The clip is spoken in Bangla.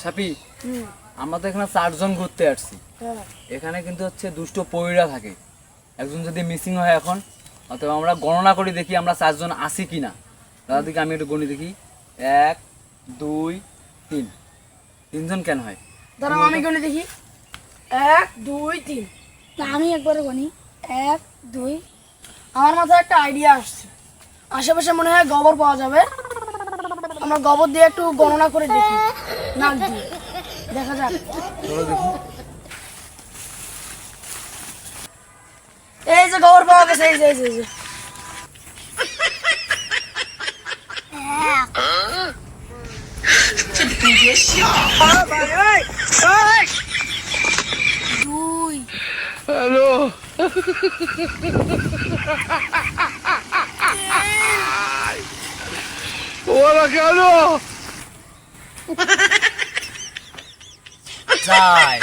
সাপি, আমরা তো এখানে 4 জন ঘুরতে আসছি। এখানে কিন্তু হচ্ছে দুষ্ট পয়রা থাকে। একজন যদি মিসিং হয় এখন, অথবা আমরা গণনা করে দেখি আমরা 4 জন আছি কিনা। দাদা দিকে আমি একটু গণি দেখি। 1 2 3। 3 জন কেন হয়? দাঁড়াও আমি গণে দেখি। 1 2 3। না আমি একবারে গনি 1 2। আমার মাথায় একটা আইডিয়া আসছে। আশেপাশে মনে হয় গোবর পাওয়া যাবে। আমরা গোবর দিয়ে একটু গণনা করে দেখি। নাক দিয়ে দেখা যাক। চলো দেখি। এই যে গোবর পাওয়া গেছে, এই যে এই যে, এই যে। দুই হ্যালো। ওরা কেন? যাই